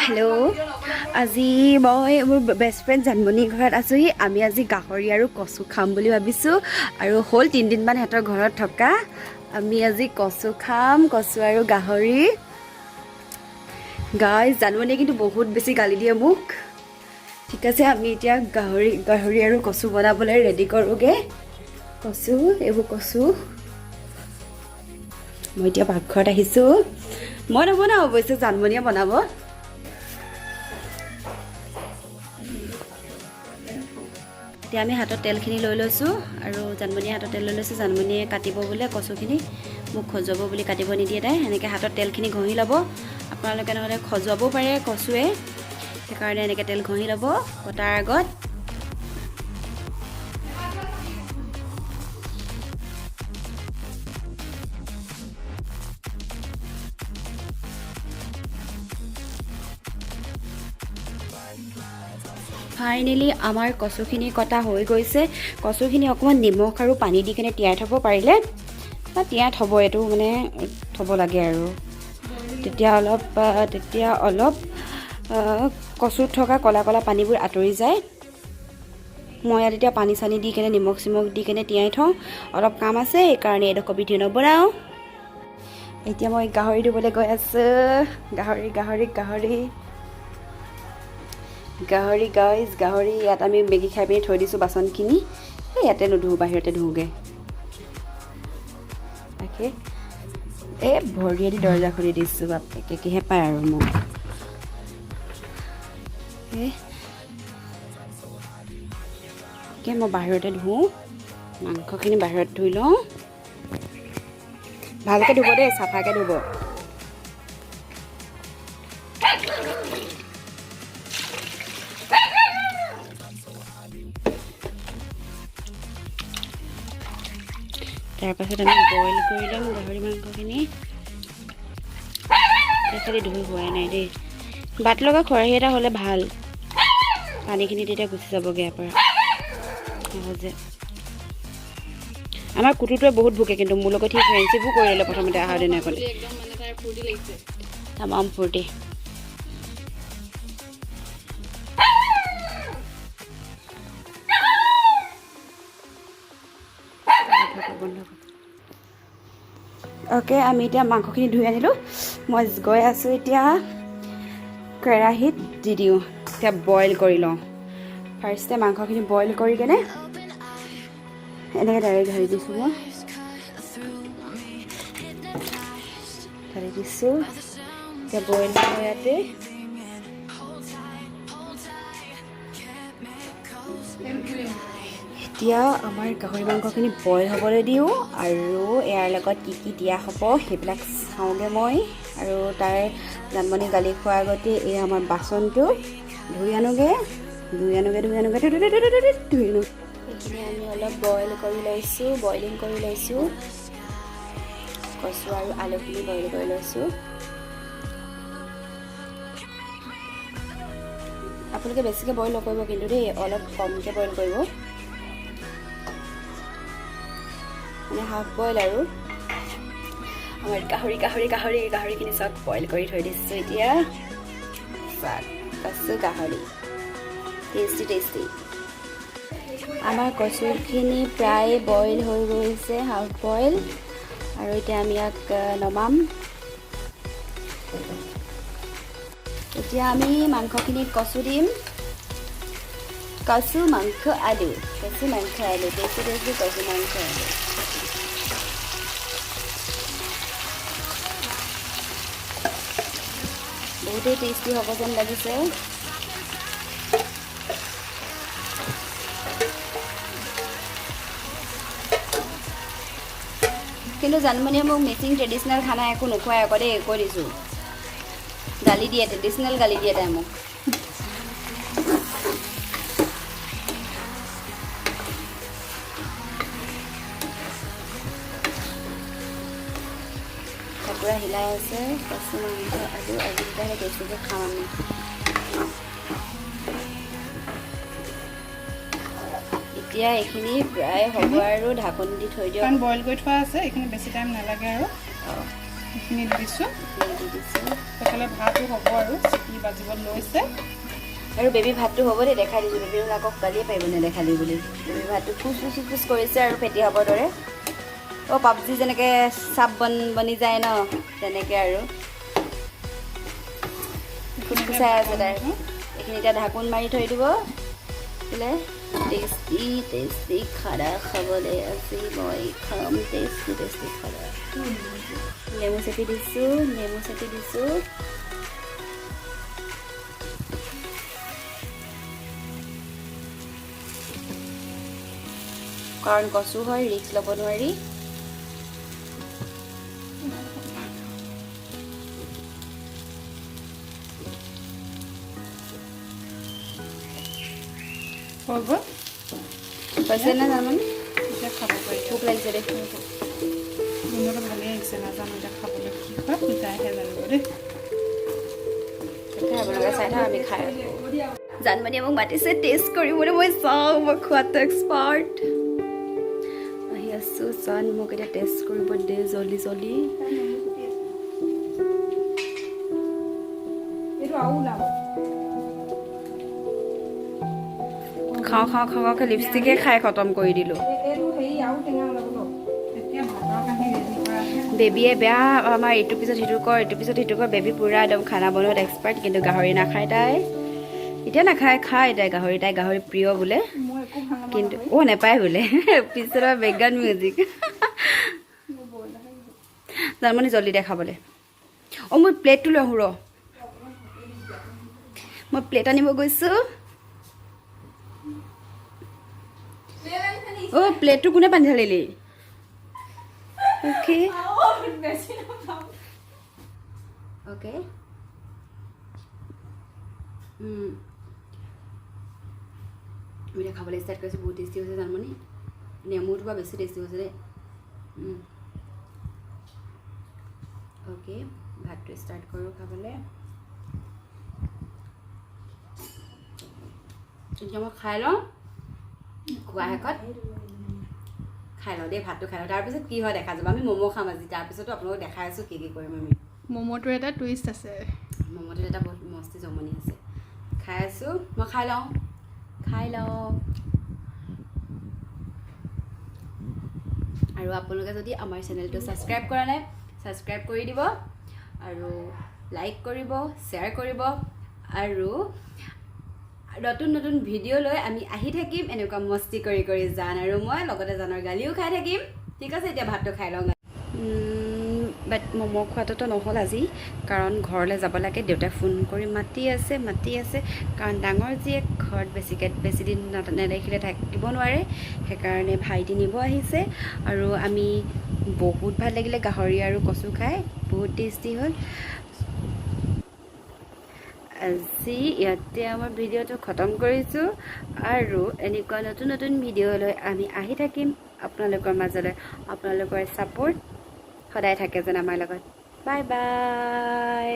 hello আজি মই মোৰ বেষ্ট ফ্ৰেণ্ড জানমণিৰ ঘৰত আছোহি আমি আজি গাহৰি আৰু কচু খাম বুলি ভাবিছোঁ আৰু হ'ল 3 দিন মান হেতৰ ঘৰত থকা আমি আজি কচু খাম কচু আৰু গাহৰি গাইজ জানমণিয়ে কিন্তু বহুত বেছি গালি দিয়ে মোক ঠিক আছে আমি এতিয়া গাহৰি আৰু কচু বনাবলৈ ৰেডি কৰোগে কচু এইবোৰ কচু মই এতিয়া পাকঘৰত আহিছোঁ মই নবনাওঁ অৱশ্যে জানমণিয়ে বনাব এতিয়া আমি হাতত তেলখিনি লৈ লৈছোঁ আৰু জানমণিয়ে হাতত তেল লৈ লৈছোঁ জানমণিয়ে কাটিব বোলে কচুখিনি মোক খজুৱাব বুলি কাটিব নিদিয়ে তাই এনেকৈ হাতত তেলখিনি ঘঁহি ল'ব আপোনালোকে নহ'লে খজুৱাবও পাৰে কচুৱে সেইকাৰণে এনেকৈ তেল ঘঁহি ল'ব কটাৰ আগত ফাইনেলি আমাৰ কচুখিনি কটা হৈ গৈছে কচুখিনি অকণমান নিমখ আৰু পানী দি কিনে তিয়াই থ'ব পাৰিলে বা তিয়াই থ'ব এইটো মানে থ'ব লাগে আৰু তেতিয়া অলপ কচুত থকা কলা কলা পানীবোৰ আঁতৰি যায় মই ইয়াত এতিয়া পানী চানী দি কিনে নিমখ চিমখ দি কিনে তিয়াই থওঁ অলপ কাম আছে সেইকাৰণে এইডোখৰ ভিডিঅ' নবনাওঁ এতিয়া মই গাহৰি দিবলৈ গৈ আছোঁ গাহৰি গাইজ গাহৰি ইয়াত আমি মেগী খাই পিনি থৈ দিছোঁ বাচনখিনি ইয়াতে নুধুওঁ বাহিৰতে ধুওঁগৈ তাকে ভৰিয়েদি দৰ্জা খুলি দিছোঁ বাপেকেহে পায় আৰু মোক মই বাহিৰতে ধুওঁ মাংসখিনি বাহিৰত ধুই লওঁ ভালকৈ ধুব দেই চাফাকৈ ধুব তাৰপাছত আমি বইল কৰি ল'ম গাহৰি মাংসখিনি খালি ধুই হোৱাই নাই দেই বাট লগা খৰাহী এটা হ'লে ভাল পানীখিনি তেতিয়া গুচি যাবগৈ ইয়াৰ পৰা সহজে আমাৰ কুকুৰটোৱে বহুত ভোকে কিন্তু মোৰ লগত সি ফ্ৰেণ্ডশ্বিপো কৰি ল'লে প্ৰথমতে অহাৰ দিনাখন তামাম ফূৰ্তি অ'কে আমি এতিয়া মাংসখিনি ধুই আনিলোঁ মই গৈ আছোঁ এতিয়া কেৰাহীত দি দিওঁ এতিয়া বইল কৰি লওঁ ফাৰ্ষ্টে মাংসখিনি বইল কৰি কেনে এনেকৈ ডাইৰেক্ট ঢালি দিছোঁ মই ঢালি দিছোঁ এতিয়া বইল হ'ব ইয়াতে এতিয়া আমাৰ গাহৰি মাংসখিনি বইল হ'বলৈ দিওঁ আৰু ইয়াৰ লগত কি দিয়া হ'ব সেইবিলাক চাওঁগৈ মই আৰু তাৰ জানমণি গালি খোৱাৰ আগতে এই আমাৰ বাচনটো ধুই আনোগৈ সেইখিনি আমি অলপ বইলিং কৰি লৈছোঁ কচু আৰু আলুখিনি বইল কৰি লৈছোঁ আপোনালোকে বেছিকৈ বইল নকৰিব কিন্তু দেই অলপ কমকৈ বইল কৰিব মানে হাফ বইল আৰু আমাৰ গাহৰিখিনি চব বইল কৰি থৈ দিছোঁ এতিয়া কচু গাহৰি টেষ্টি আমাৰ কচুখিনি প্ৰায় বইল হৈ গৈছে হাফ বইল আৰু এতিয়া আমি ইয়াক নমাম এতিয়া আমি মাংসখিনিত কচু দিম কচু মাংস আলু টেষ্টি কচু মাংস আলু বহুতেই টেষ্টি হ'ব যেন লাগিছে কিন্তু জানমণিয়ে মোক মিচিং ট্ৰেডিশ্যনেল খানা একো নোখোৱাই আকৌ দেই কৈ দিছোঁ গালি দিয়ে ট্ৰেডিশ্যনেল গালি দিয়ে তাই মোক কুকুৰা হিলাই আছে কচু মাংস আলু আজিকালি বেছিকৈ খাওঁ আমি এতিয়া এইখিনি প্ৰায় হ'ব আৰু ঢাকনি দি থৈ দিওঁ কাৰণ বইল কৰি থোৱা আছে এইখিনি বেছি টাইম নালাগে আৰু এইখিনি দিছোঁ সেইফালে ভাতো হ'ব আৰু চিটি বাজিব লৈছে আৰু বেবী ভাতটো হ'ব দেই দেখাই দিছোঁ বেবী আকৌ গালিয়ে পাৰিব নেদেখালি বুলি বেবী ভাতটো ফুচ কৰিছে আৰু ফেটি হ'বৰ দৰে অ' পাবজি যেনেকৈ চাপ বনি যায় ন তেনেকৈ আৰু ফুচফুচাই আছে তাই এইখিনি এতিয়া ঢাকোন মাৰি থৈ দিব বোলে টেষ্টি টেষ্টি খানা খাবলৈ আজি মই খাম টেষ্টি খানা নেমু চেপি দিছোঁ কাৰণ কচু হয় ৰিস্ক ল'ব নোৱাৰি হৈ গ'ল পাইছে না জানো এতিয়া খাব পাৰি ভোক লাগিছে দেই গোন্ধটো ভালেই আহিছে নাজানো এতিয়া খাবলৈ কি হয় পূজাইহে জানিব দেই আপোনালোকে চাই থাক আমি খাই জানমণিয়ে মোক মাতিছে টেষ্ট কৰিবলৈ মই চাওঁ মই খোৱাটো এক্সপাৰ্ট আহি আছোঁ জান মোক এতিয়া টেষ্ট কৰিব দে জল্দি খাওঁ লিপষ্টিকে খাই খতম কৰি দিলোঁ বেবীয়ে বেয়া আমাৰ ইটোৰ পিছত সিটো কৰ বেবী পূৰা একদম খানা বনোৱাত এক্সপাৰ্ট কিন্তু গাহৰি নাখায় তাই এতিয়া নাখায় খায় তাই গাহৰি প্ৰিয় বোলে কিন্তু নেপায় বোলে পিছত বেকগ্ৰাউণ্ড মিউজিক জানমণি জল্দি দে খাবলৈ মই প্লেটটো লৈ আহোঁ ৰ মই প্লেট আনিব গৈছোঁ প্লেটটো কোনে পানী ঢালিলি অ'কে আমি এতিয়া খাবলৈ ষ্টাৰ্ট কৰিছোঁ বহুত টেষ্টি হৈছে জানমণি নেমুটো পৰা বেছি টেষ্টি হৈছে দেই অ'কে ভাতটো ষ্টাৰ্ট কৰোঁ খাবলৈ এতিয়া মই খাই লওঁ খোৱা শেষত খাই লওঁ দেই ভাতটো খাই লওঁ তাৰপিছত কি হয় দেখা যাব আমি ম'ম' খাম আজি তাৰপিছতো আপোনালোকক দেখাই আছোঁ কি কৰিম আমি ম'ম'টোৰ এটা টুইষ্ট আছে ম'ম'টোত এটা বহুত মস্তি জমনি আছে খাই আছোঁ মই খাই লওঁ আৰু আপোনালোকে যদি আমাৰ চেনেলটো ছাবস্ক্ৰাইব কৰা নাই ছাবস্ক্ৰাইব কৰি দিব আৰু লাইক কৰিব শ্বেয়াৰ কৰিব আৰু নতুন ভিডিঅ' লৈ আমি আহি থাকিম এনেকুৱা মস্তি কৰি জান আৰু মই লগতে জানৰ গালিও খাই থাকিম ঠিক আছে এতিয়া ভাতটো খাই লওঁ বাট ম'ম' খোৱাটোতো নহ'ল আজি কাৰণ ঘৰলৈ যাব লাগে দেউতাই ফোন কৰি মাতি আছে কাৰণ ডাঙৰ জীয়েক ঘৰত বেছি দিন নেদেখিলে থাকিব নোৱাৰে সেইকাৰণে ভাইটি নিব আহিছে আৰু আমি বহুত ভাল লাগিলে গাহৰি আৰু কচু খাই বহুত টেষ্টি হ'ল আজি ইয়াতে আমাৰ ভিডিঅ'টো খতম কৰিছোঁ আৰু এনেকুৱা নতুন ভিডিঅ' লৈ আমি আহি থাকিম আপোনালোকৰ মাজলৈ আপোনালোকৰ ছাপোৰ্ট সদায় থাকে যেন আমাৰ লগত বাই